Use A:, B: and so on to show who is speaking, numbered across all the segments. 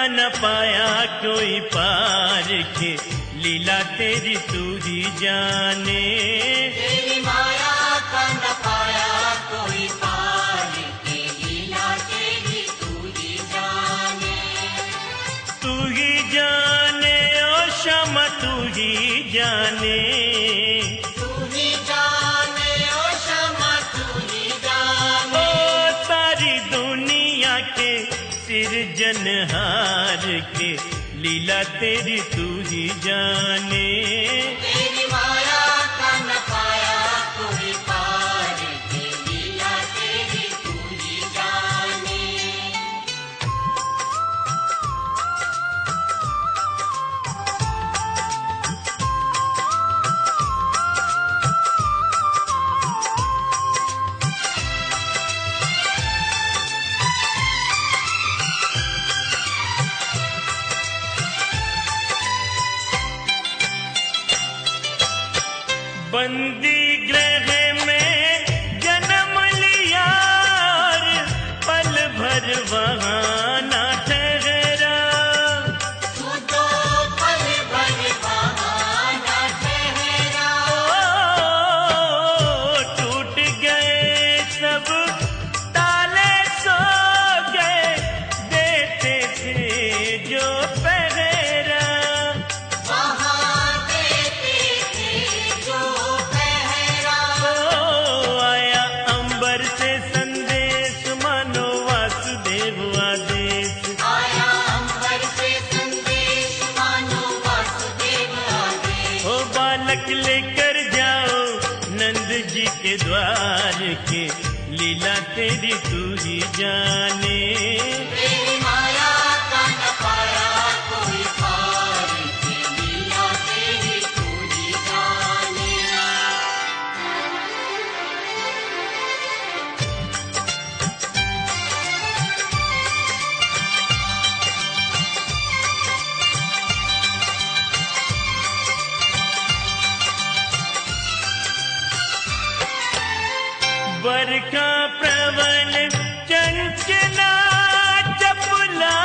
A: न पाया कोई पार के, लीला तेरी तू ही जाने।
B: तेरी माया का न पाया कोई पार के, लीला तेरी तू ही जाने।
A: तू ही जाने ओ क्षमा तू ही जाने।
B: तू ही जाने ओ क्षमा तू ही जाने।
A: ओ सारी दुनिया के सिरजनहार के, लीला तेरी तू ही जाने।
B: तेरी माया का न पाया कोई पार के, लीला तेरी तू ही जाने।
A: बंदी गृह में जन्म लिया और पल भर वहाँ ना ठहरा।
B: तू तो पल भर वहाँ न ठहरा।
A: ओ, टूट गए सब ताले सो गए, देते थे जो पहरा।
B: वहाँ देते थे जो पहरा।
A: ओ, आया अंबर से संदेश मानो वासुदेव आदेश।
B: आया अंबर से संदेश मानो वासुदेव आदेश।
A: ओ बालक लेकर जाओ नंद जी के द्वार के, लीला तेरी तू ही जाने।
B: तेरी माया का न पाया कोई पार के, लीला तेरी तू ही जाने।
A: बरखा प्रबल चंचला चपला,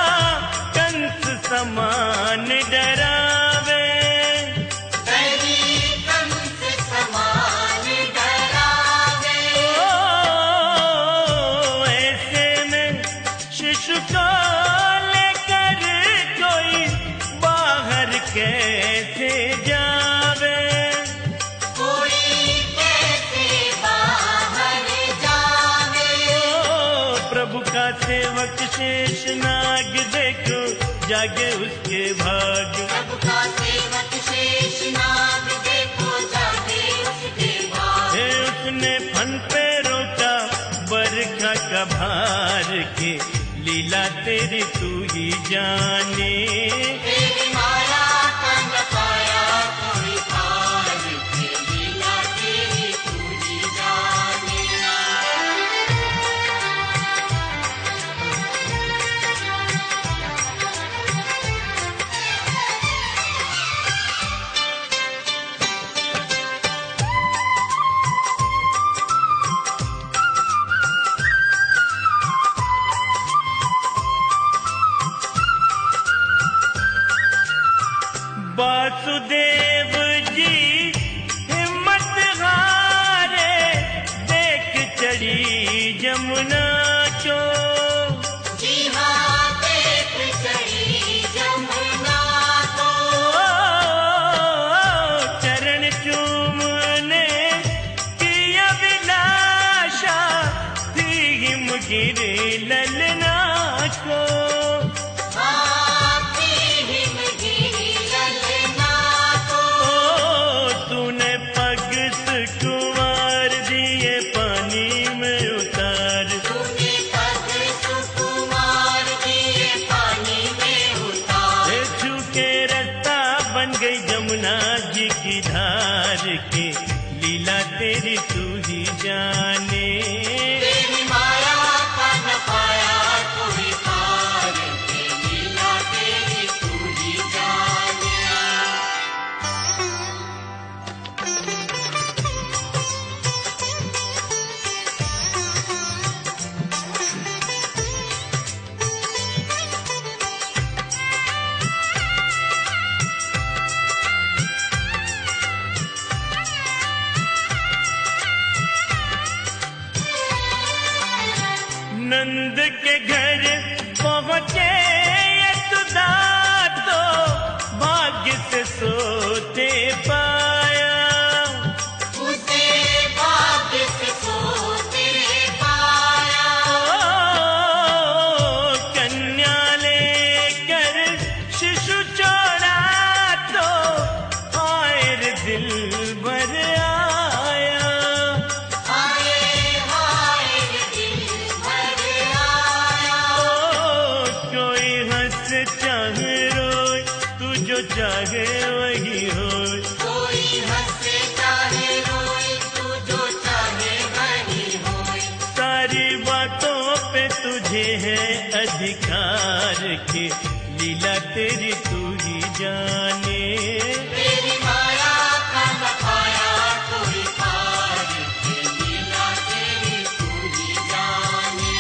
A: कंस समान डरावे।
B: तेरी कंस समान डरावे।
A: ओ, ऐसे में शिशु को लेकर कोई बाहर कैसे जावे।
B: कोई कैसे बाहर जावे।
A: ओ, प्रभु का सेवक शेषनाग देखो जागे उसके भाग।
B: प्रभु का सेवक शेषनाग देखो जागे उसके भाग।
A: हे उसने फन पे रोका बरखा का भार के, लीला तेरी तू ही जाने।
B: तेरी माया का न पाया कोई पार के, लीला तेरी तू ही जाने।
A: वासुदेव जी हिम्मत हारे, देख चढ़ी जमुना को।
B: जी हाँ देख चढ़ी जमुना को।
A: ओ, चरण चूमने की अभिलाषा थी हिमगिरी ललना को।
B: आपकी हिमगिरी ललना को।
A: ओ, तूने पग सुकुमार दिए पानी में उतार।
B: तूने पग सुकुमार दिए पानी में उतार।
A: हे छूके रास्ता बन गई जमुना जी की धार के, लीला तेरी तू ही जाने।
B: तेरी माया का न पाया कोई पार के, लीला तेरी तू ही जाने।
A: नंद के घर पहुँचे यशोदा तो भाग्य से सोते पाया,
B: उसे भाग्य से सोते पाया।
A: कन्या लेकर शिशु छोड़ा तो आयर दिल भर आया,
B: हाय हाय दिल भर आया।
A: कोई हंस चाहे रोए तू जो चाहे वही होए,
B: कोई हंसे चाहे रोए तू जो चाहे वही होए।
A: सारी बातों पे तुझे है अधिकार के लीला तेरी तू ही जाने।
B: तेरी माया का न पाया कोई पार के लीला तेरी तू ही जाने।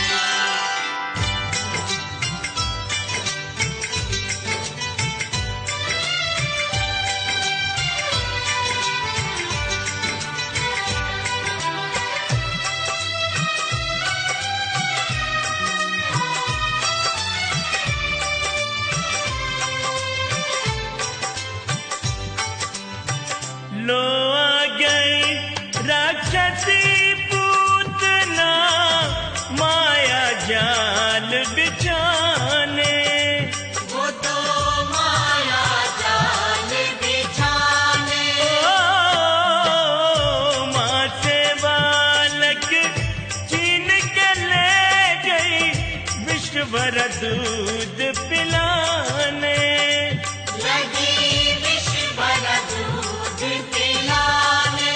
A: लो आ गई राक्षसी पूतना माया जाल बिछाने,
B: वो तो माया जाल बिछाने।
A: माँ से बालक छीन के ले गई विश्व भर दूध पिलाने,
B: लगी विष भर दूध पिलाने।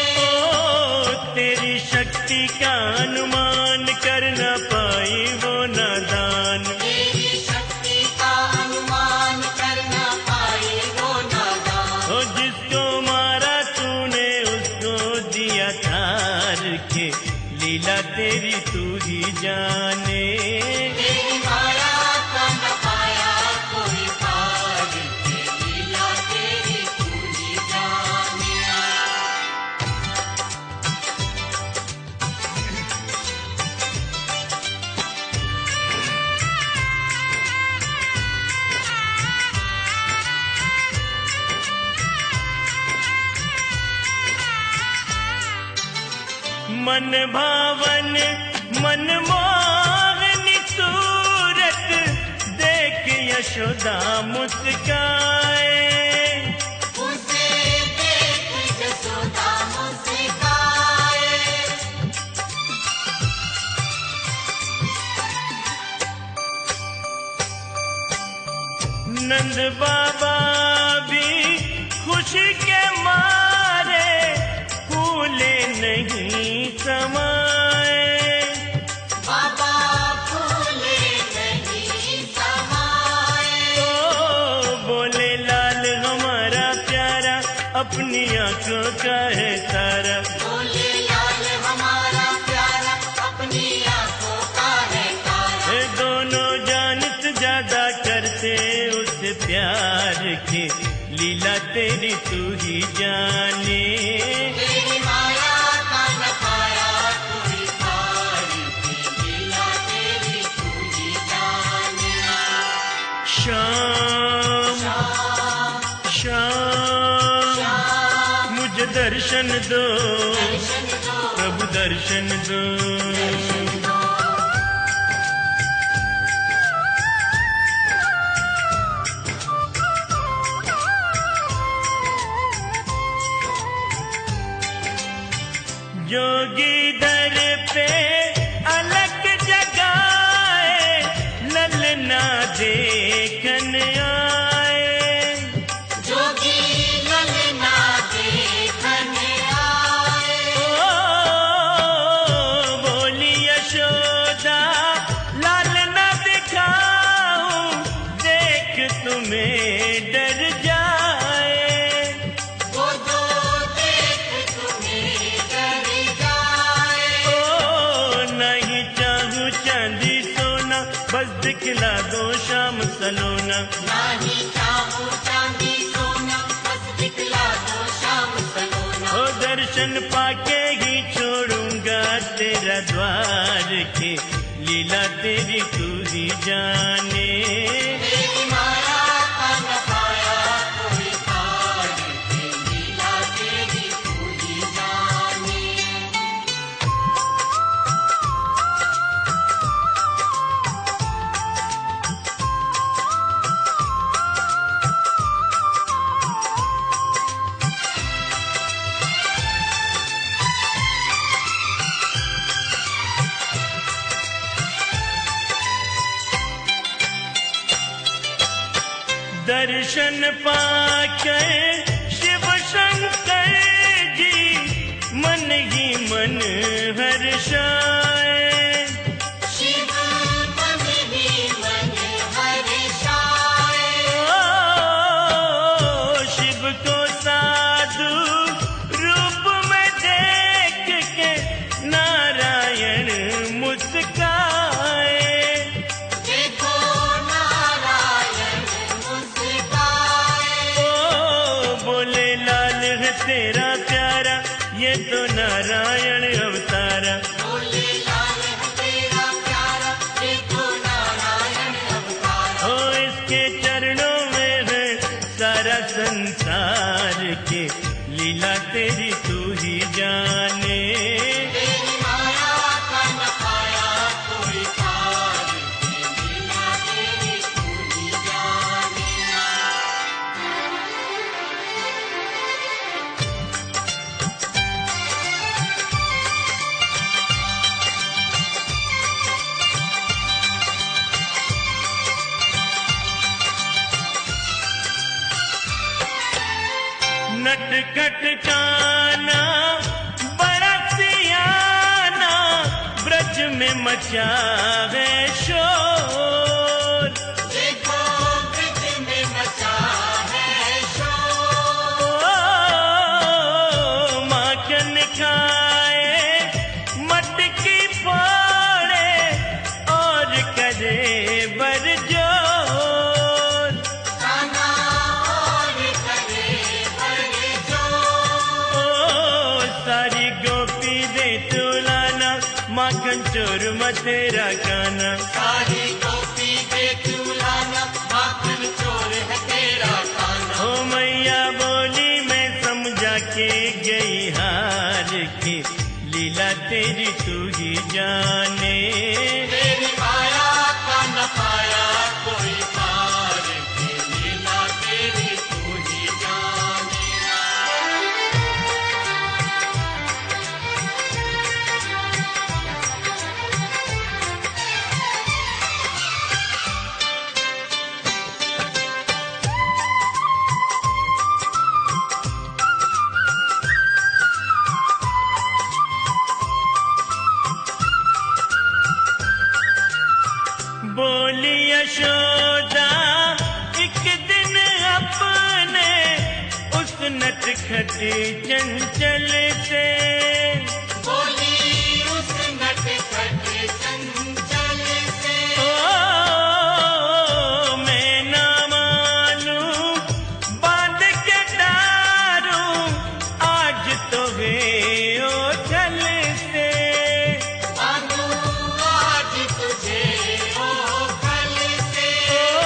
A: तेरी शक्ति का अनुमान कर न पाई वो नादान,
B: तेरी शक्ति का अनुमान कर न पाए वो नादान।
A: जिसको मारा तूने उसको दिया तार के लीला तेरी तू ही जाने।
B: तेरी माया का न पाया कोई पार के लीला तेरी तू ही जाने।
A: मन भावन मन मोहनी सूरत देख यशोदा मुस्काए,
B: उसे देख यशोदा मुस्काए।
A: नंद बाबा भी खुशी के मारे फूले नहीं समाए,
B: बाबा फूले नहीं समाए।
A: बोले लाल हमारा प्यारा अपनी आंखों का है तारा,
B: बोले लाल हमारा प्यारा अपनी आंखों का है तारा।
A: दोनों जानत ज्यादा करते उस प्यार के लीला तेरी तू ही जाने।
B: तेरी माया का न पाया कोई पार के लीला तेरी तू ही जाने।
A: शाम
B: श्याम
A: शाम
B: श्याम
A: मुझे दर्शन दो
B: दर्शन दो
A: प्रभु दर्शन दो,
B: दर्शन दो।
A: जोगी दर पे अलग जगाए ललना देखन आए,
B: जोगी ललना देखन आए।
A: बोली यशोदा लाल न दिखाऊं देख तुम्हें डर जाए,
B: वो जो देख तुम्हें डर जाए।
A: नहीं चाहूं चांदी सोना बस दिखला दो शाम सलोना,
B: नहीं चाहूं चांदी सोना बस दिखला दो शाम सलोना।
A: दर्शन पाके ही छोड़ूंगा तेरा द्वार के लीला तेरी तू ही जाने।
B: तेरी माया का न पाया कोई पार के, लीला तेरी तू ही जाने।
A: दर्शन पाकर शिव शंकर जी मन ही मन हर्षाए।
B: शिव मन ही मन हर्षाए।
A: ओ शिव को साधु रूप में देख के नारायण मुस्काए।
B: देखो नारायण मुस्काए।
A: ओ बोले लाल है तेरा प्यारा, ये तो नारायण अवतारा।
B: बोले लाल है तेरा प्यारा, ये तो नारायण अवतार।
A: ओ इसके चरणों में है सारा संसार के, लीला तेरी तू ही जाने।
B: तेरी माया का न पाया कोई पार के, लीला तेरी तू ही जाने।
A: नटखट काना बड़ा सियाना, ब्रज में मचा है शोर।
B: देखो ब्रज में मचा है शोर।
A: ओ माखन खाए मटकी फोड़े और करे बरजोर।
B: गाना और करे बड़े जोर।
A: ओ सारी गोपी दे तुलाना, माखन चोर मतेरा खाना।
B: सारी गोपी दे तुलाना, माखन चोर है तेरा खाना।
A: ओ मैया बोली मैं समझा के गई हार के, लीला तेरी तू ही जाने।
B: तेरी माया का न पाया कोई पार के, लीला तेरी तू ही जाने।
A: बोली यशोदा एक दिन अपने उस नटखट चंचल से।
B: बोली उस नटखट चंचल से।
A: ओ मैं ना मानूं बांध के डारूं आज तो वे ओझल से।
B: बांधू आज तुझे ओ फल से।
A: ओ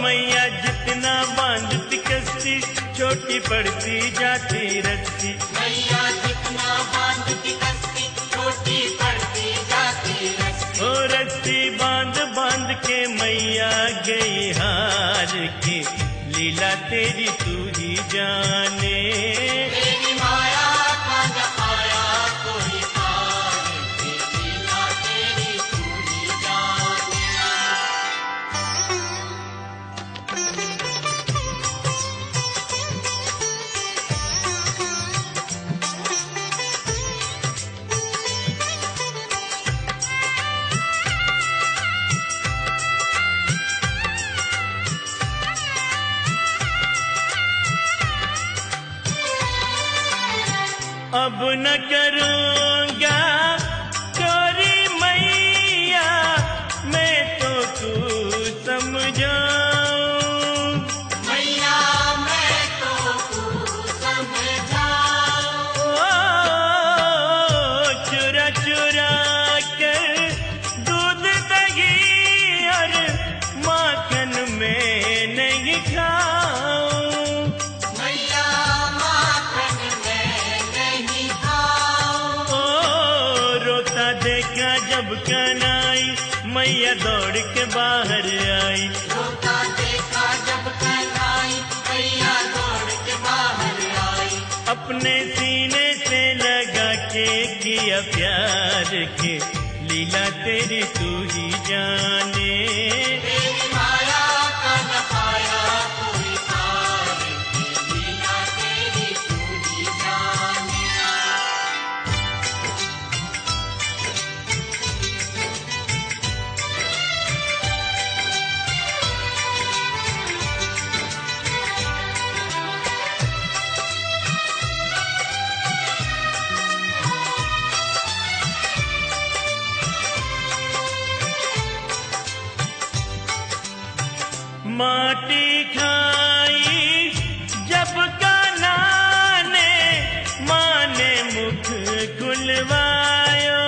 A: मैया जितना बांधती कस्ती, छोटी पड़ती जाती रस्सी।
B: मैया जितना बांधती कस्ती, छोटी पड़ती जाती रस्सी।
A: ओ रस्सी बांध बांध के मैया गई हार के, लीला तेरी तू ही जाने।
B: तेरी माया का न पाया कोई पार के, लीला तेरी तू ही जाने।
A: अब न करूँगा चोरी मैया, मैं तो तू समझाऊं।
B: मैया मैं तो तू समझाऊं।
A: ओ चुरा चुरा कर दूध जब कनाई, मैया दौड़ के बाहर आई।
B: रोता देखा जब कन्हई, मैया दौड़ के बाहर आई।
A: अपने सीने से लगा के किया प्यार के, लीला तेरी तू ही जाने।
B: तेरी माया का न पाया कोई पार के, लीला तेरी तू ही जाने।
A: माटी खाई जब कान्हा ने, माँ ने मुख खुलवायो।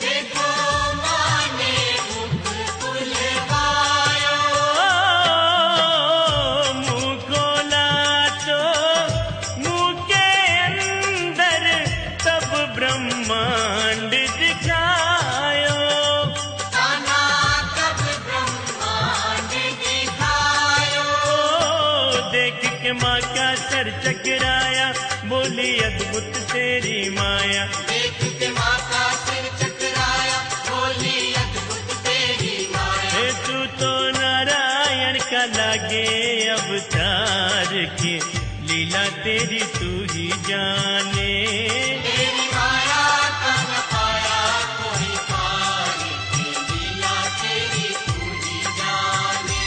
B: देखो माँ ने मुख खुलवायो।
A: मुँह खोला तो मुँह के अंदर तब ब्रह्मांड दिखायो।
B: कान्हा तब ब्रह्मांड दिखायो।
A: देख के माँ का सर चकराया, बोली अद्भुत तेरी माया।
B: देख के माँ का सिर चकराया, बोली अद्भुत तेरी माया।
A: हे तू तो नारायण का लागे अवतार के, लीला तेरी तू ही जाने।
B: तेरी माया का न पाया कोई पार के, लीला तेरी तू ही जाने।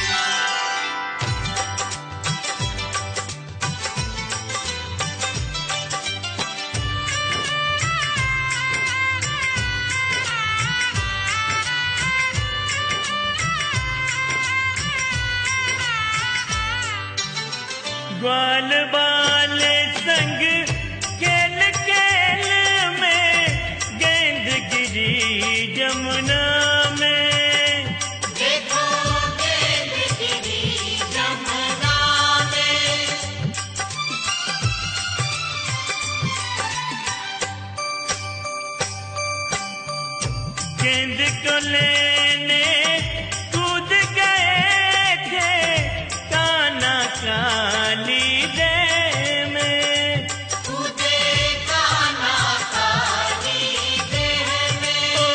A: ग्वाल बाले संग खेल खेल में, गेंद गिरी जमुना में।
B: देखो गेंद गिरी जमुना में।
A: गेंद को लेने कूद गए थे, कान्हा काली देह में।
B: कूदे कान्हा काली देह में।
A: ओ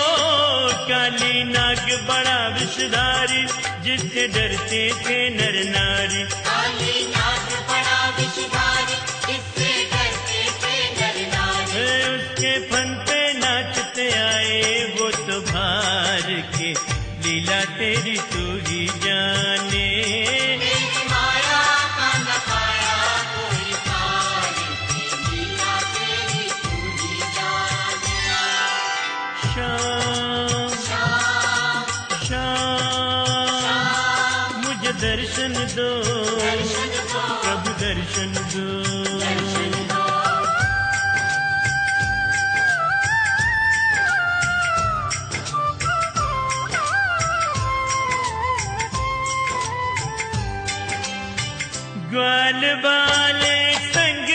A: काली नाग बड़ा विषधारी, जिससे डरते थे नर नारी।
B: काली नाग बड़ा विषधारी, इससे डरते थे नर नारी।
A: उसके फन पे नाचते आए वो तो भार के, लीला तेरी तू ही जाने।
B: तेरी माया का न पाया कोई पार के, लीला तेरी तू ही जाने।
A: शाम
B: श्याम
A: शाम मुझे दर्शन दो,
B: दर्शन दो,
A: प्रभु दर्शन दो।
B: दर्शन दो।
A: ग्वाल बाले संग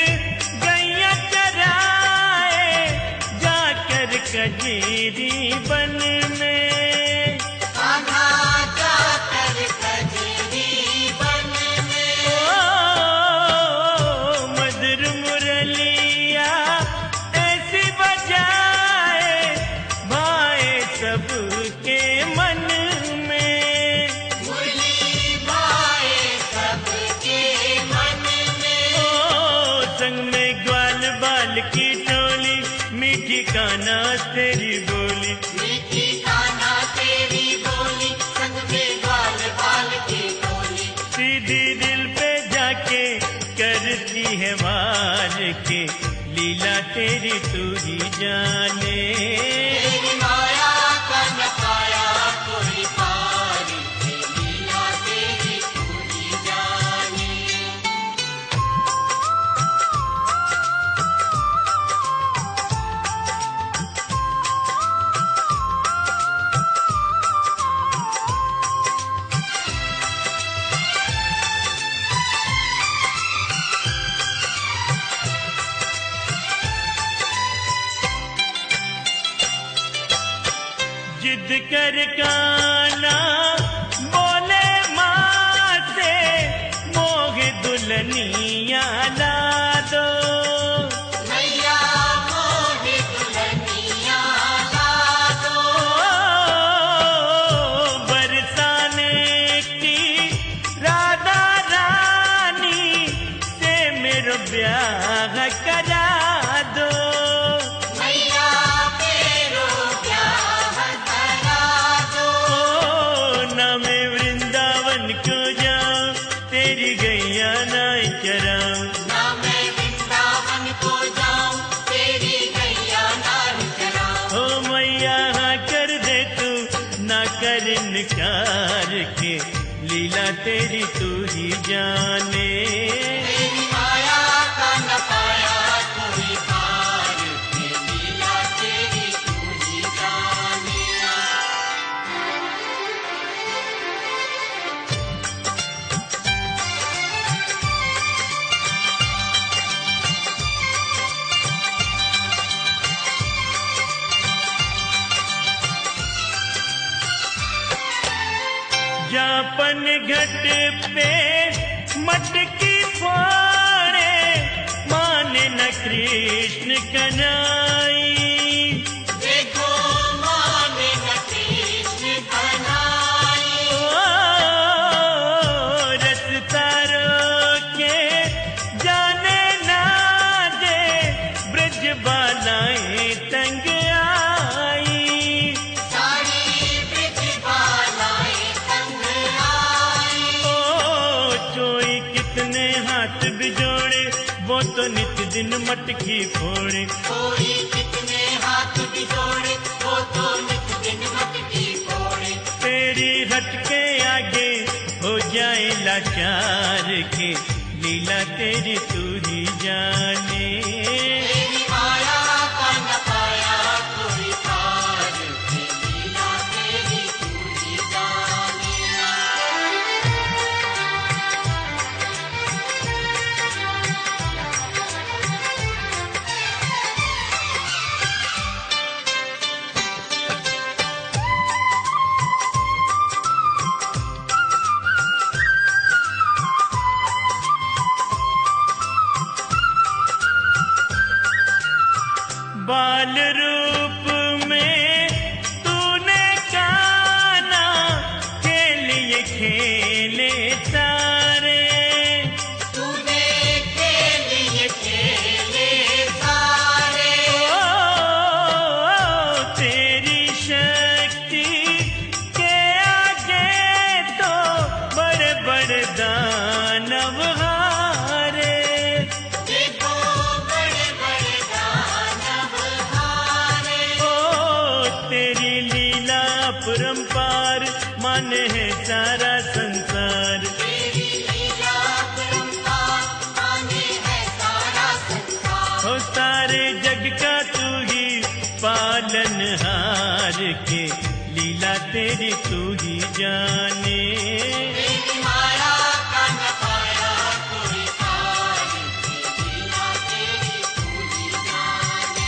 A: गैया चराए, जाकर कजरी बन में।
B: कान्हा जाकर कजरी बन में।
A: ओ मधुर मुरलिया ऐसी बजाए, भाए सबके मन में।
B: मुरली भाए सबके मन में।
A: ओ संग में ग्वाल बाल की टोली, मीठी कान्हा तेरी बोली।
B: मीठी कान्हा तेरी बोली, संग में ग्वाल बाल की टोली।
A: सीधी दिल पे जाके करती है वार के, लीला तेरी तू ही जाने।
B: तेरी माया का न पाया कोई पार के, लीला तेरी तू ही जाने।
A: जिद कर काना बोले माँ से मोह दुल्हनिया ला दो।
B: मैया मोहे दुल्हनिया ला दो।
A: बरसाने की राधा रानी से मेरा ब्याह करा दो।
B: मैया मेरो ब्याह करा दो।
A: ना मैं वृंदावन को जाऊं तेरी गैया ना चराऊं।
B: ना मैं वृंदावन को जाऊं तेरी गैया नार चराऊं।
A: ओ मैया हाँ कर दे तू ना कर इनकार के लीला तेरी तू ही जाने।
B: तेरी माया का न पाया कोई पार के लीला तेरी तू ही जाने।
A: जापन घट पे मटकी फोड़े माने न कृष्ण कन्हई।
B: देखो माने न कृष्ण कन्हई।
A: ओ रस तारो के जाने ना दे ब्रज बालाएं तंग आई।
B: सारी ब्रज बालाएं तंग आई।
A: ओ चोई कितने हाथ बिजोड़े वो तो नित दिन मटकी फोड़े।
B: कोई कितने हाथ बिजोड़े वो तो नित दिन मटकी फोड़े।
A: तेरी हटके आगे हो जाए लाचार के लीला तेरी तू ही जाने।
B: तेरी माया का न पाया कोई पार के लीला तेरी तू ही जाने।
A: बाल रूप में तूने काना के लिए खेले सारे।
B: तूने के लिए खेले सारे।
A: ओ तेरी शक्ति के आगे तो बड़े बड़े दानव हारे।
B: देखो बड़े बड़े दानव हारे।
A: ओ तेरी लीला परंपार माने है सारा संसार।
B: तेरी लीला परंपार माने है सारा संसार।
A: ओ सारे जग का तू ही पालनहार के लीला तेरी तू ही जाने।
B: तेरी माया का न पाया कोई पार के लीला तेरी तू ही जाने।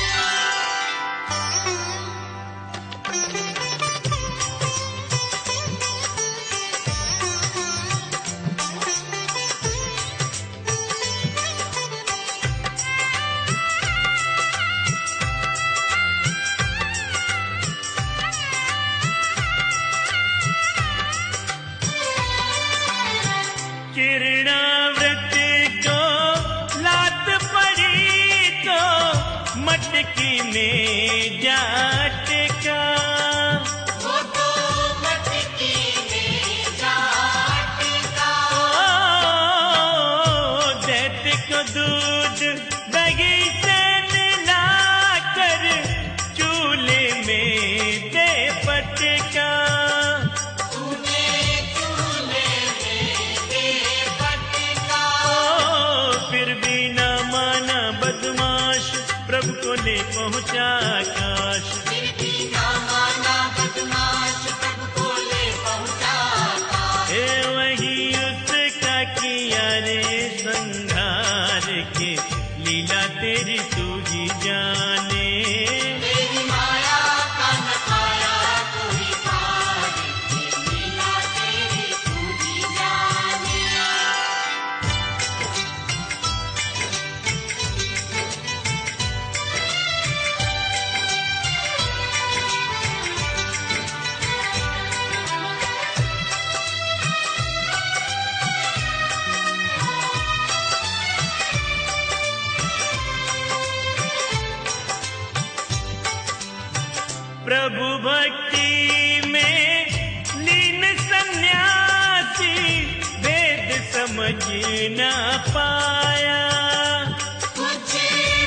A: किरणावृत को लात पड़ी तो मटकी में जाट का।
B: वो तो मटकी में जाट का।
A: ओ दैत्य को दूध दही से मिलाकर चूल्हे में दे पटका।
B: तूने चूल्हे में दे पटका।
A: ओ फिर भी न माना बदमाश प्रभु को ले पहुंचा काश।
B: फिर भी ना माना बदमाश प्रभु को ले पहुंचा काश।
A: ए वही उसका किया रे संघार के लीला तेरी तू ही जाने।
B: तेरी माया का न पाया
A: प्रभु भक्ति में लीन सन्यासी भेद समझ न पाया।
B: कुछ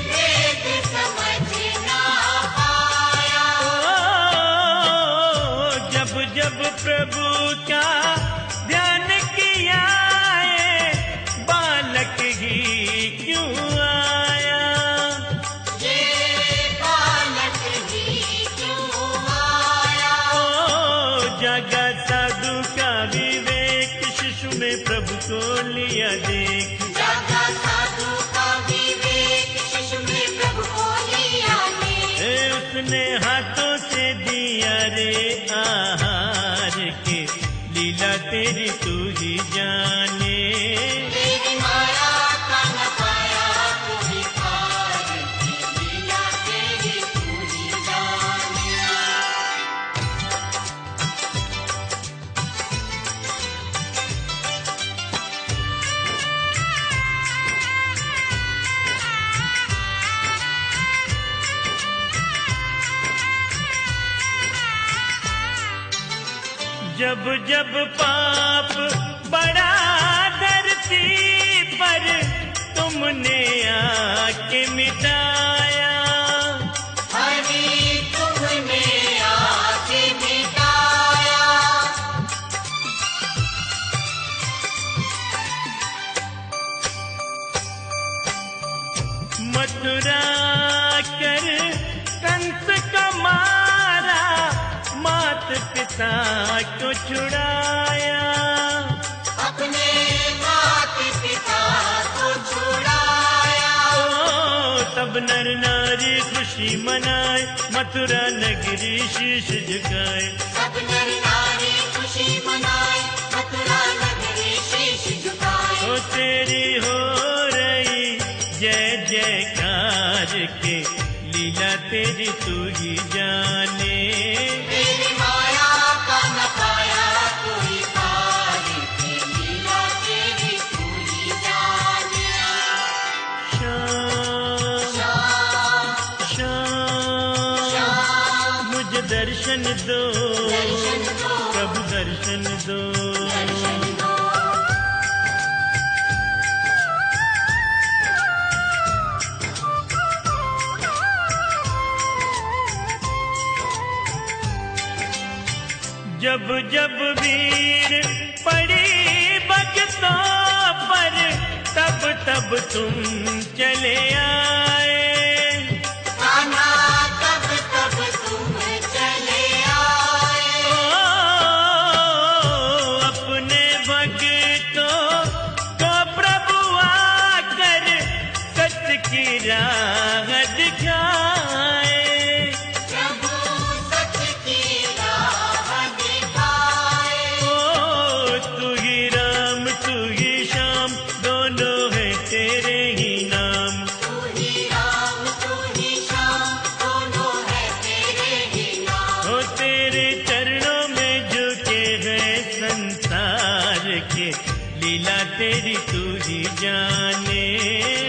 B: भेद समझ ना पाया।
A: जब जब प्रभु का ध्यान किया बालक ही क्यों आया।
B: ये बालक ही क्यों आया।
A: जागा साधु का विवेक शिशु में प्रभु को लिया देख।
B: जागा साधु का विवेक शिशु में प्रभु को लिया देख।
A: उसने हाथों से दिया रे आहार के लीला तेरी तू ही जाने।
B: तेरी माया का न पाया कोई पार की लीला तेरी तू ही जाने।
A: जब जब पाप बड़ा धरती पर तुमने आके मिटाया।
B: हरि तुमने आके मिटाया।
A: मथुरा कर कंस का मारा मात पिता को छुड़ाया।
B: अपने मात पिता को छुड़ाया।
A: तब नर नारी खुशी मनाए मथुरा नगरी शीश झुकाए।
B: सब नर नारी खुशी मनाए मथुरा नगरी शीश झुकाए।
A: तेरी हो रही जय जयकार के लीला तेरी तू ही जाने।
B: तेरी माया का न पाया कोई पार की लीला तेरी तू ही जाने।
A: श्याम
B: श्याम
A: श्याम
B: श्याम
A: मुझे दर्शन दो
B: दर्शन दो।
A: प्रभु दर्शन दो।
B: दर्शन दो।
A: जब जब वीर पड़ी भक्तों पर तब तब तुम चले आए।
B: कान्हा तब तब तुम चले आए।
A: अपने भक्तों को प्रभु आकर सत्य की राह दिखाए।
B: प्रभु सच की राह दिखाए।
A: तू ही राम तू ही श्याम दोनों है तेरे ही नाम।
B: तू ही राम तू ही श्याम दोनों है तेरे ही नाम।
A: तेरे चरणों में झुके हैं संसार के लीला तेरी तू ही जाने।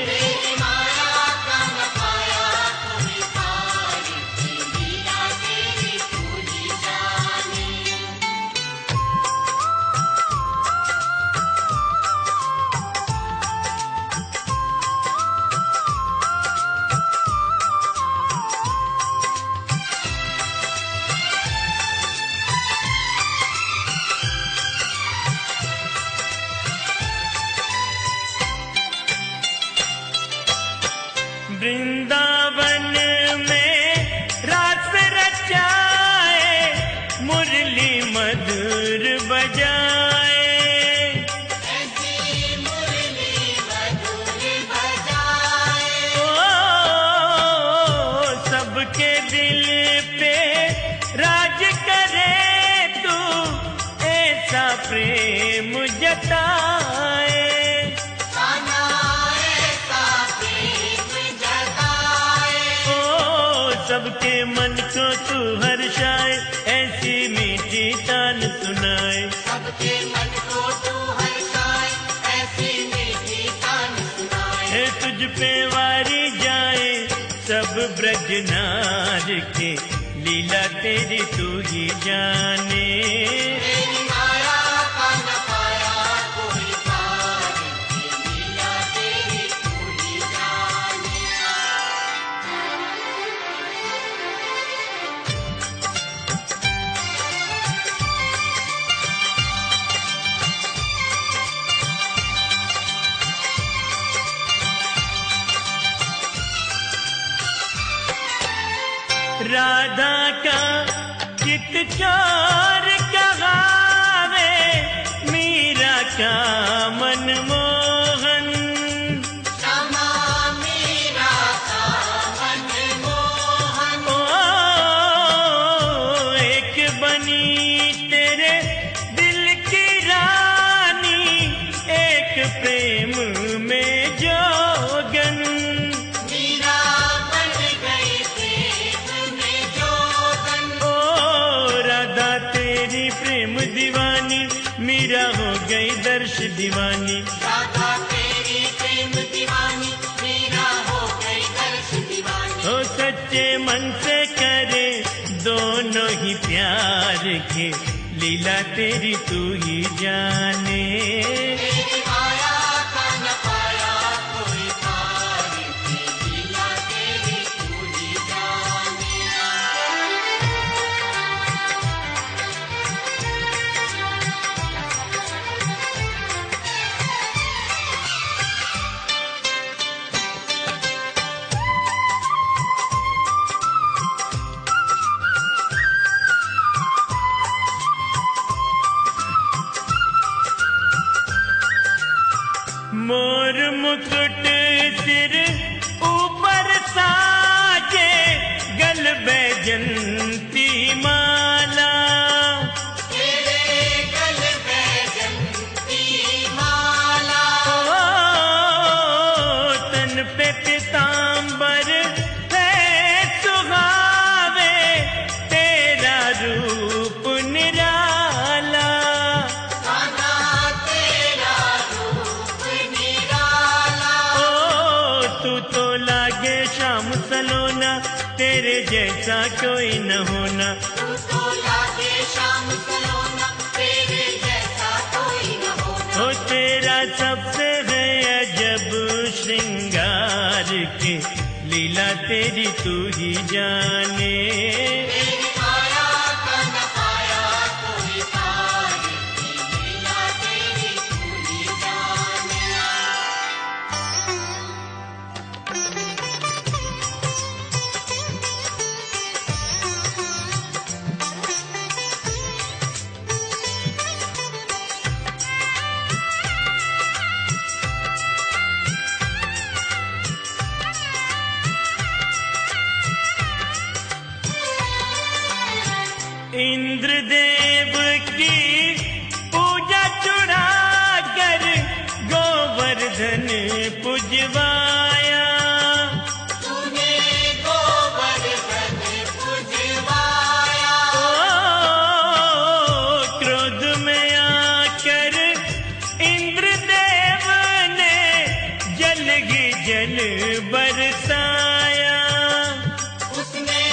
B: तेरी माया का न पाया कोई पार की लीला तेरी तू ही जाने।
A: वृंदावन में रास रचाए मुरली मधुर बजाए।
B: ऐसी मुरली मधुर बजाए।
A: सबके दिल पे राज करे तू ऐसा प्रेम जताए।
B: कान्हा ऐसा प्रेम जताए।
A: सबके मन को तू हर्षाए ऐसी मीठी तान सुनाए।
B: सबके मन को तू हर्षाए ऐसी मीठी तान सुनाए।
A: तुझ पे वारी जाए सब ब्रज नार के लीला तेरी तू ही जाने।
B: तेरी माया का न पाया कोई पार के लीला तेरी तू ही जाने।
A: राधा का चित चोर कहावे, मीरा का मनमोहन।
B: श्यामा मीरा का मनमोहन।
A: ओ एक बनी तेरे दिल की रानी, एक प्रेम में जोगन।
B: मीरा बन गई प्रेम में जोगन।
A: ओ राधा तेरी प्रेम दीवानी, मीरा हो गई दर्श दीवानी।
B: राधा तेरी प्रेम दीवानी, मीरा हो गई दर्श दीवानी।
A: ओ सच्चे मन से करे दोनों ही प्यार के, लीला तेरी तू ही जाने।
B: तेरी माया का न पाया कोई पार के लीला तेरी तू ही जाने।
A: मोर मुकुट सिर ऊपर साजे, गल बैजंती माला।
B: तेरे गल बैजंती माला।
A: ओ तन पे पीतांबर है सुहावे, तेरा रूप निराला।
B: कान्हा तेरा रूप निराला।
A: ओ तू तो लागे शाम सलोना, तेरे जैसा कोई न होना।
B: तू तो लागे शाम सलोना, तेरे जैसा कोई न होना।
A: ओ तेरा सबसे है अजब श्रृंगार के, लीला तेरी तू ही जाने।
B: तेरी माया का न पाया कोई पार के लीला तेरी तू ही जाने।
A: इंद्रदेव की पूजा चुरा कर गोवर्धन पुजवाया।
B: तूने गोवर्धन पुजवाया।
A: ओ क्रोध में आकर इंद्रदेव ने जल ही जल बरसाया।
B: उसने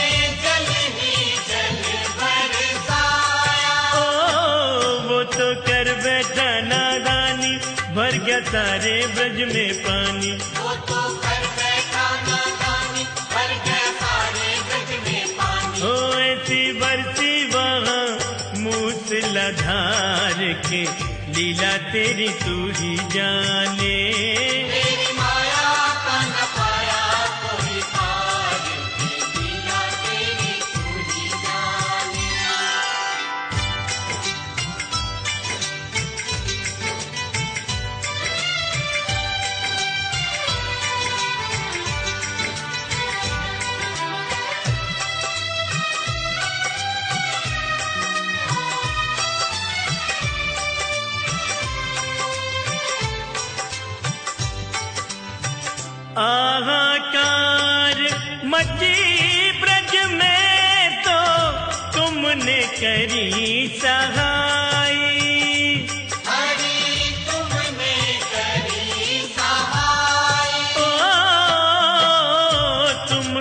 B: जल ही जल बरसाया।
A: ओ वो तो कर बैठा नादानी, भर गया सारे ब्रज में पानी।
B: वो तो कर बैठा नादानी, भर गया सारे ब्रज में पानी।
A: ओ ऐसी बरसी वहाँ मूसलाधार के, लीला तेरी तू ही जाने।
B: तेरी माया का न पाया कोई पार के लीला तेरी तू ही जाने।
A: आहाकार मची ब्रज में तो तुमने करी सहाई।
B: हरि तुमने करी सहाय।
A: ओ तुम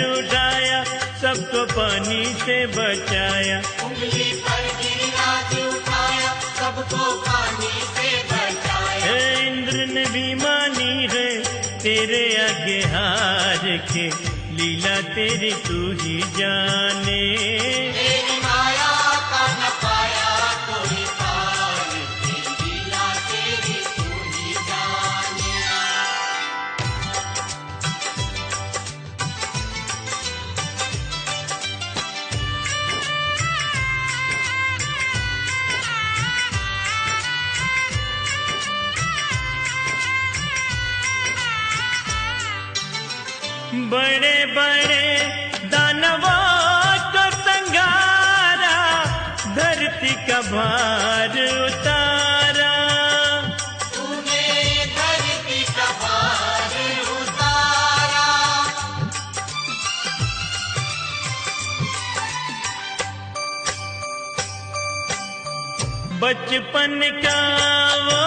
A: उठाया, सबको पानी से बचाया।
B: उंगली पर गिरिराज उठाया, सबको पानी से बचाया।
A: हे इंद्र ने भी मानी है तेरे आगे हार के, लीला तेरी तू ही जाने।
B: तेरी माया का न पाया कोई पार के, लीला तेरी तू ही जाने।
A: बड़े बड़े दानवों को संगारा, धरती का भार उतारा।
B: तूने धरती का भार उतारा।
A: बचपन का वो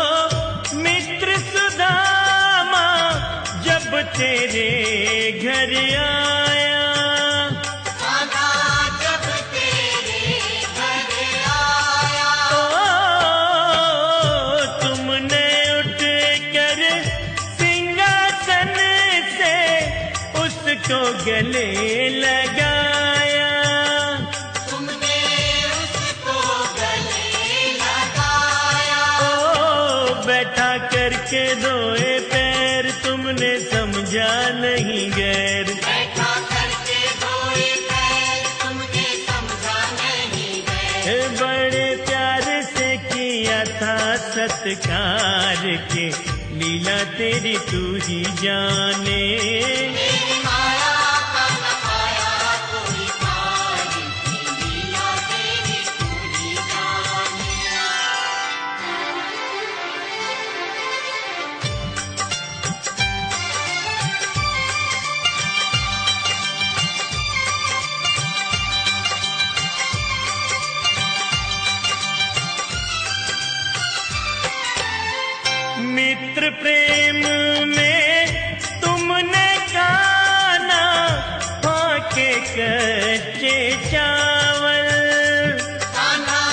A: मित्र सुदामा जब तेरे घर आया,
B: कान्हा जब तेरे घर आया।
A: ओ तुमने उठ कर सिंहासन से उसको गले लगाया।
B: तुमने उसको गले लगाया।
A: ओ बैठा करके धोए पैर, तुमने समझा नहीं गैर।
B: बैठा करके धोए पैर, तुमने समझा नहीं गए।
A: बड़े प्यार से किया था सत्कार के, लीला तेरी तू ही जाने।
B: तेरी माया का न पाया कोई पार के, लीला तेरी तू ही जाने।
A: मित्र प्रेम में तुमने काना, फाके कच्चे चावल।
B: कान्हा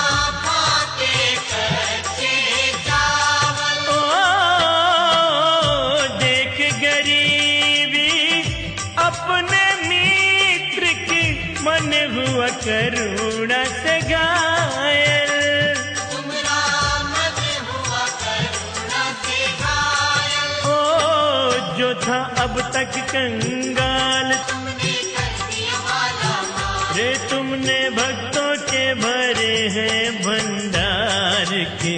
B: फाके कच्चे चावल।
A: ओ देख गरीबी अपने मित्र की, मन हुआ करुणा से घायल।
B: तुमरा मन हुआ करुणा से घायल।
A: ओ जो था अब तक कंगाल,
B: तुमने कर दिया वाला मार।
A: रे तुमने भक्तों के भरे हैं भंडार के,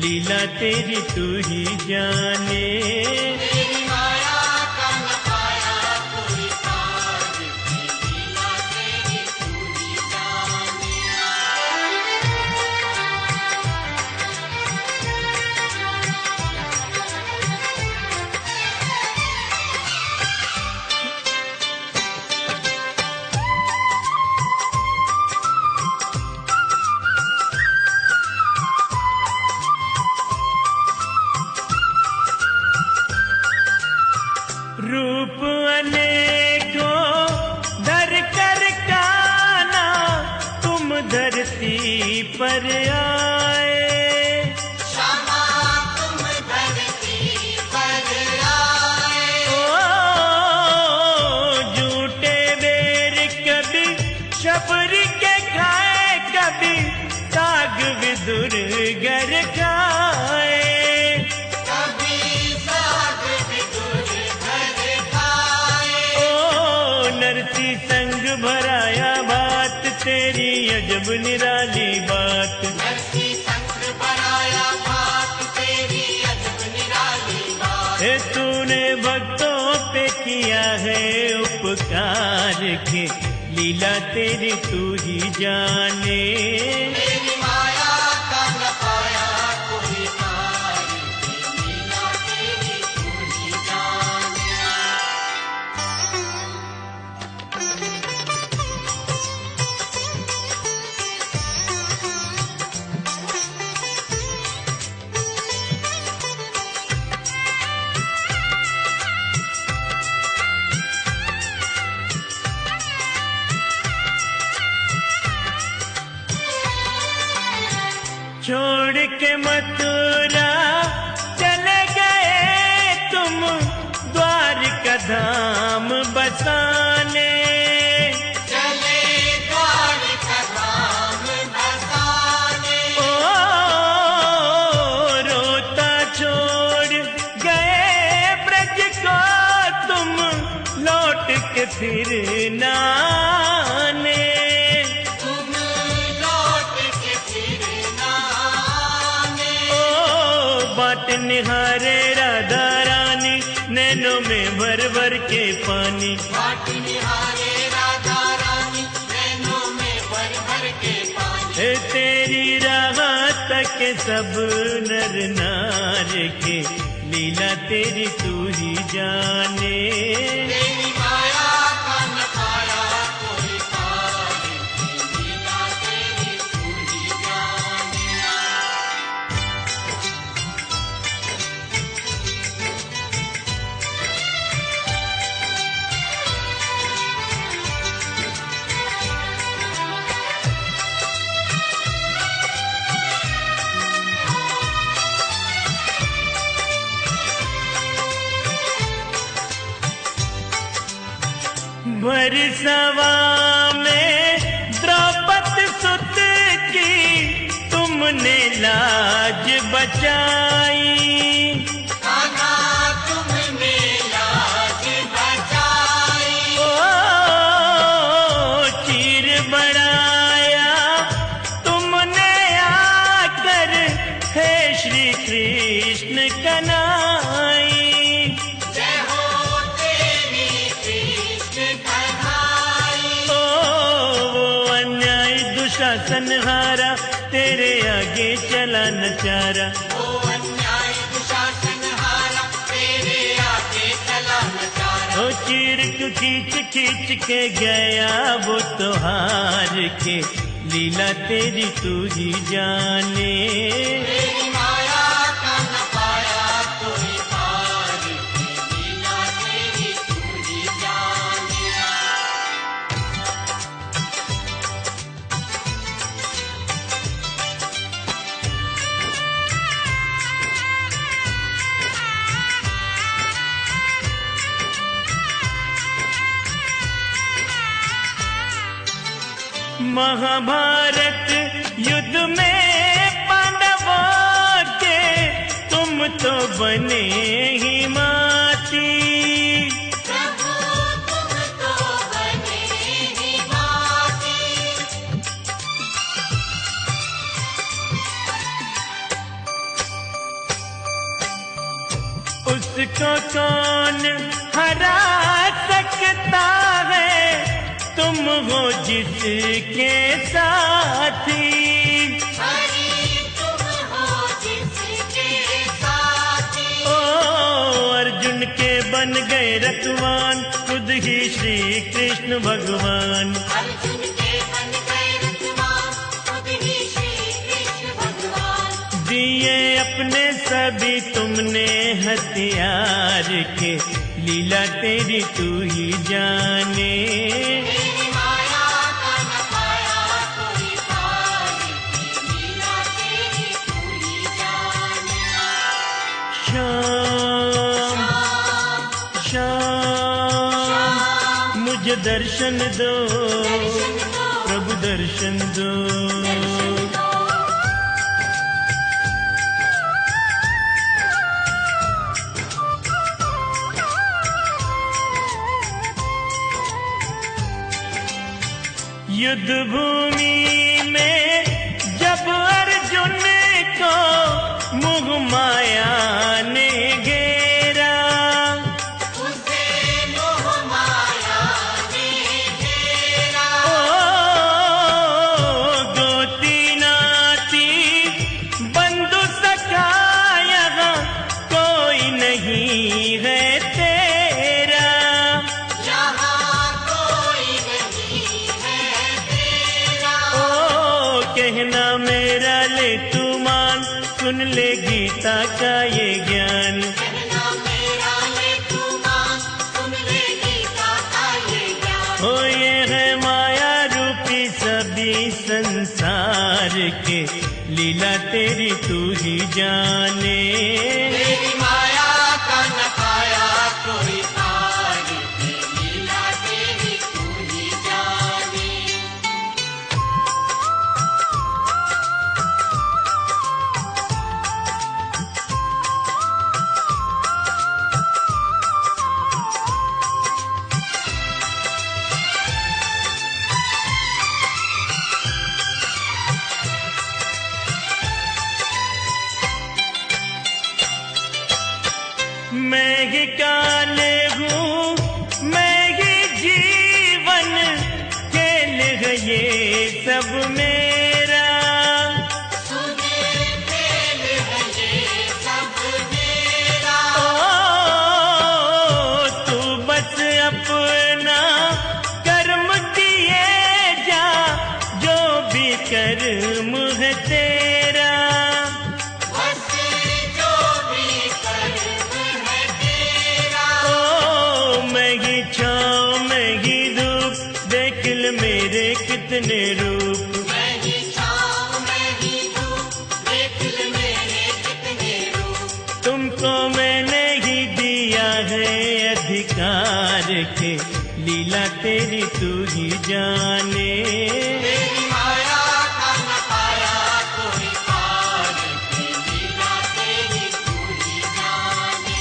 A: लीला तेरी तू ही जाने।
B: तेरी माया का न पाया कोई पार के, लीला तेरी तू ही जाने।
A: रूप अनेकों धर कर काना, तुम धरती पर आए।
B: क्षमा तुम धरती पर आए।
A: ओ झूठे बेर कभी शबर के खाए, कभी साग विदुर घर खाए।
B: कभी साग विदुर घर खाए।
A: ओ नरसी संग भराया बात, तेरी अजब निराली बात।
B: नरसी संग बनाया बात, तेरी अजब निराली बात।
A: हे तूने भक्तों पे किया है उपकार के, लीला तेरी तू ही जाने।
B: तेरी माया का न पाया कोई पार के, लीला तेरी तू ही जाने।
A: छोड़ के मथुरा चले गए तुम द्वारका धाम बसाने।
B: चले द्वारका धाम बसाने।
A: ओ रोता छोड़ गए ब्रज को तुम लौट के फिर ना आने।
B: तुम लौट के फिर ना आने।
A: ओ बाट निहारे राधा रानी नैनों में भर भर के पानी।
B: बाट निहारे राधा रानी नैनों में भर भर के पानी।
A: हे तेरी राह तक सब नर नार के लीला तेरी तू ही जाने।
B: तेरी माया का न पाया कोई पार की लीला तेरी तू ही जाने।
A: भरसवा में द्रौपदी सुत की तुमने लाज बचाई।
B: कान्हा तुमने लाज बचाई।
A: ओ चीर बढ़ाया तुमने आकर हे श्री कृष्ण कन्हई।
B: जय हो तेरी कृष्ण कन्हई।
A: ओ वो अन्याय दुशासन हारा तेरे आगे चला न चारा।
B: ओ अन्याय दुशासन हारा तेरे आगे चला न चारा।
A: ओ चीर को खींच खींच के गया वो तो हार के लीला तेरी तू ही जाने।
B: तेरी माया का न पाया कोई पार की लीला तेरी तू ही जाने।
A: महाभारत युद्ध में पांडवों के तुम तो बने ही माती।
B: प्रभु तुम तो बने ही माती।
A: उसको कौन हरा सकता है तुम हो जिसके साथी।
B: हरि तुम हो जिसके साथी।
A: ओ अर्जुन के बन गए रखवान खुद ही श्री कृष्ण भगवान।
B: अर्जुन के बन गए रखवान खुद ही श्री कृष्ण भगवान।
A: दिए अपने सभी तुमने हथियार के लीला तेरी तू ही जाने।
B: तेरी माया का न पाया कोई पार की लीला तेरी तू ही जाने।
A: श्याम श्याम मुझे दर्शन दो
B: दर्शन दो।
A: प्रभु दर्शन दो।
B: दर्शन दो।
A: युद्ध भूमि में जब अर्जुन को मुँह माया ने घेरा।
B: उसे मोह माया ने घेरा।
A: ओ गोती नाती बंधु सखा यहाँ कोई नहीं है तेरा।
B: यहाँ कोई नहीं है तेरा।
A: ओ कहना मेरा ले तू मान सुन ले गीता का ये ज्ञान।
B: कहना मेरा ले तू मान सुन ले गीता का ये ज्ञान।
A: हो ये है माया रूपी सभी संसार के लीला तेरी तू ही जाने।
B: तेरी माया का न पाया कोई पार के, लीला तेरी तू ही जाने।
A: मैं ही काले हूँ, मैं ही जीवन, खेल है ये सब मेरा।
B: सुने खेल है ये सब मेरा।
A: ओ तू बस अपना कर्म किए जा, जो भी कर्म है तेरा।
B: बस जो भी कर्म है तेरा।
A: ओ मैं ही छाँव मैं ही धूप, देख ले मेरे कितने रूप।
B: मैं ही छाँव मैं ही धूप, देख ले मेरे कितने रूप।
A: तुमको मैंने ही दिया है अधिकार के, लीला तेरी तू ही जाने।
B: तेरी माया का न पाया कोई पार के, लीला तेरी तू ही जाने।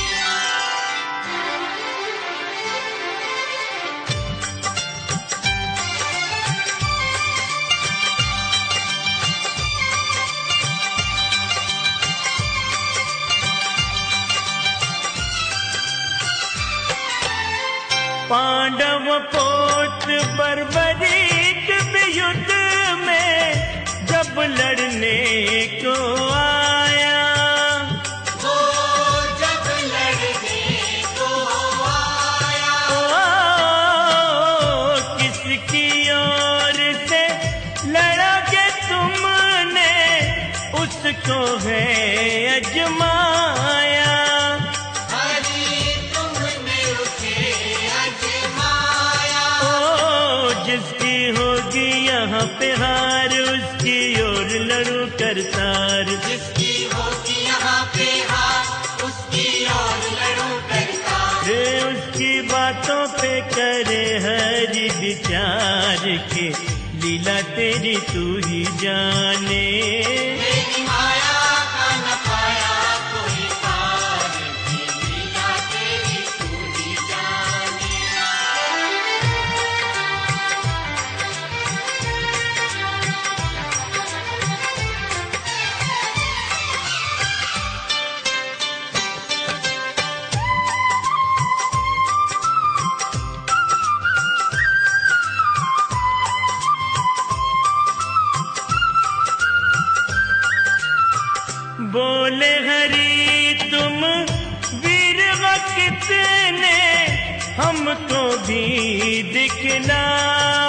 A: पांडव पोत बर्बरीक भी युद्ध में जब लड़ने को आया।
B: वो जब लड़ने को आया।
A: ओ किसकी ओर से लड़ोगे तुमने, उसको है अजमाया।
B: हरि तुमने उसे अजमाया।
A: ओ जिसकी होगी यहाँ पे हार, उसकी ओर लड़ू करतार।
B: जिसकी होगी यहाँ पे हार, उसकी ओर लड़ूं करतार।
A: रे उसकी बातों पे करे हरि विचार के, लीला तेरी तू ही जाने।
B: तेरी माया का न पाया कोई पार के, लीला तेरी तू ही जाने।
A: बोले हरि तुम वीर हो कितने, हमको भी दिखलाओ।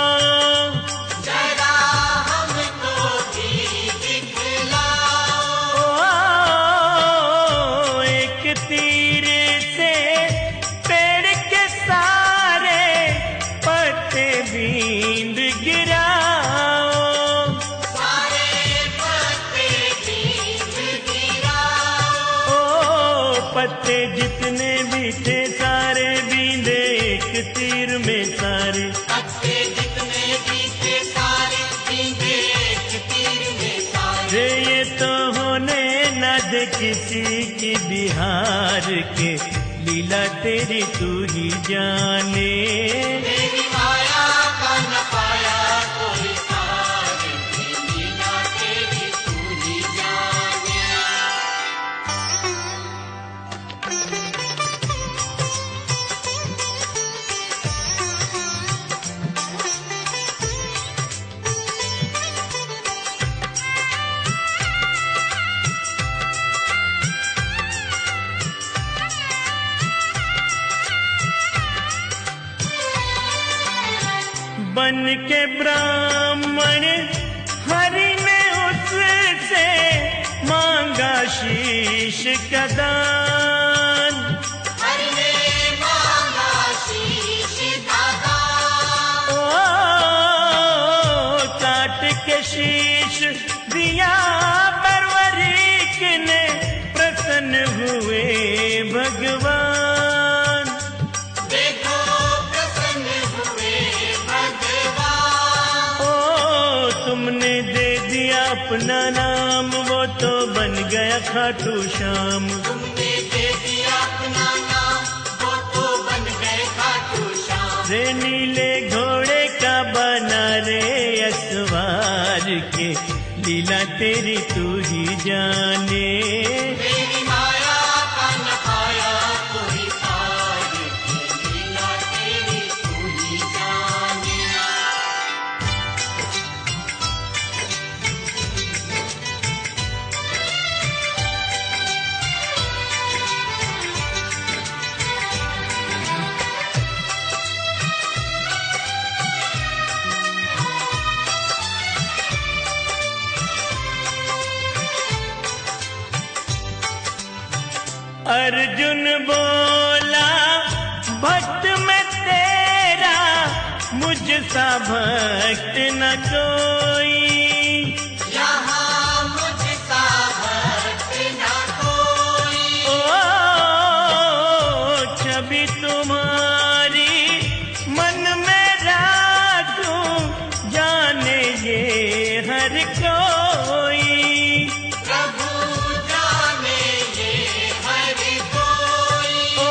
B: जरा हमको भी दिखलाओ।
A: ओ एक तीर से पेड़ के सारे पत्ते बींद गिराओ।
B: सारे पत्ते बींद गिराओ।
A: ओ पत्ते जितने भी थे सारे बींदे एक तीर में सारे।
B: पत्ते जितने भी थे सारे बींदे एक तीर में सारे।
A: रे ये तो होने न दे किसी की बिहार के, लीला तेरी तू ही जाने।
B: तेरी माया का न पाया कोई पार के, लीला तेरी तू ही जाने।
A: बन के ब्राह्मण हरि ने उससे मांगा शीश का दान।
B: हरि ने मांगा शीश दादा।
A: ओ काट के शीश दिया कितने प्रसन्न हुए भगवान।
B: देखो प्रसन्न हुए भगवान।
A: ओ तुमने दे दिया अपना नाम, वो तो बन गया खाटू श्याम।
B: तुमने दे दिया अपना नाम, वो तो बन गए खाटू श्याम।
A: रे नीले घोड़े का बना रे असवार के, लीला तेरी तू ही जाने।
B: तेरी माया का न पाया कोई पार के, लीला तेरी तू ही जाने।
A: अर्जुन बोला भक्त में तेरा, मुझसा भक्त न कोई।
B: यहाँ मुझसा भक्त न कोई।
A: ओ छवि तुम्हारी मन में राखूं, जाने ये हर कोई।
B: प्रभु जाने ये हर कोई।
A: ओ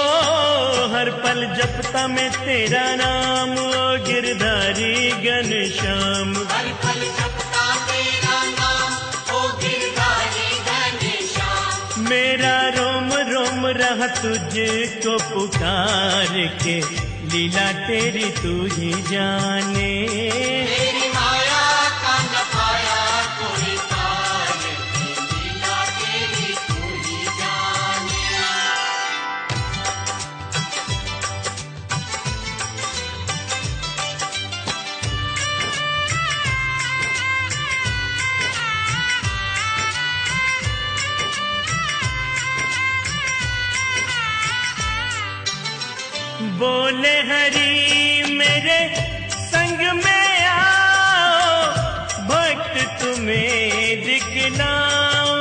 A: हर पल जपता मैं तेरा नाम, ओ गिरधारी घनश्याम।
B: हर पल जपता तेरा नाम, ओ गिरधारी घनश्याम।
A: मेरा रोम रोम रहा तुझको पुकार के, लीला तेरी तू ही जाने।
B: तेरी माया का न पाया कोई पार के, लीला तेरी तू ही जाने।
A: बोले हरि मेरे संग में आओ, भक्त तुम्हें दिखलाऊं।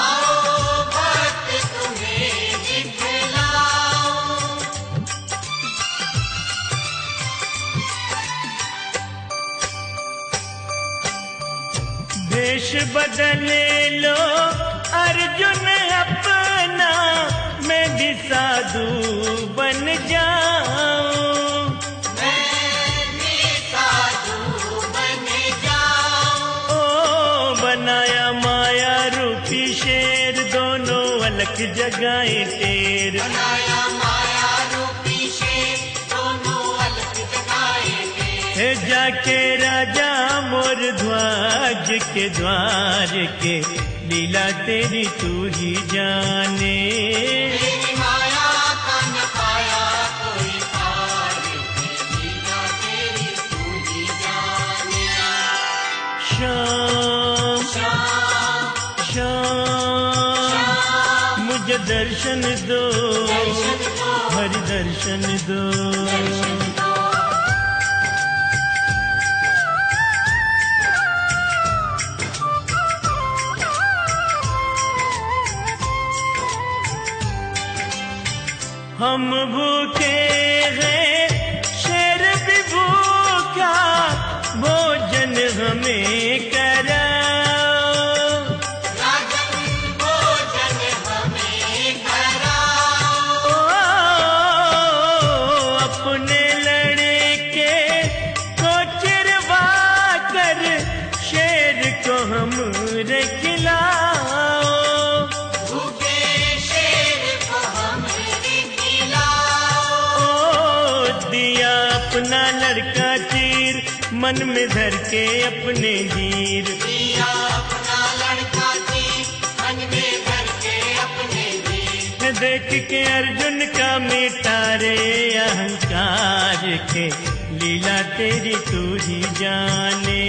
B: आओ भक्त तुम्हें दिखलाऊं।
A: भेष बदल लो अर्जुन अपना, मैं भी साधु बन जाऊं।
B: मैं भी साधु बन जाऊं।
A: ओ बनाया माया रूपी शेर, दोनों अलग जगाए टेर।
B: बनाया माया रूपी शेर, दोनों अलग जगाए थे।
A: है जाके राजा मोर ध्वज के द्वार के, लीला तेरी तू ही जाने।
B: तेरी माया का न पाया कोई पार के, लीला तेरी तू ही जाने।
A: श्याम
B: श्याम
A: श्याम
B: श्याम
A: मुझे दर्शन दो,
B: दर्शन दो,
A: हरि दर्शन दो।
B: दर्शन दो।
A: हम भूखे हैं शेर भी भूखा, भोजन हमें कराओ।
B: राजन भोजन हमें कराओ।
A: ओ अपने लड़के को चिरवा कर, शेर को हम खिलाओ।
B: भूखे शेर को हमरे खिलाओ।
A: ओ दिया अपना लड़का चीर, मन में धर के अपने हीर।
B: दिया अपना लड़का थी, मन में धर के अपने वीर।
A: देख के अर्जुन का मिटा रे अहंकार के, लीला तेरी तू ही जाने।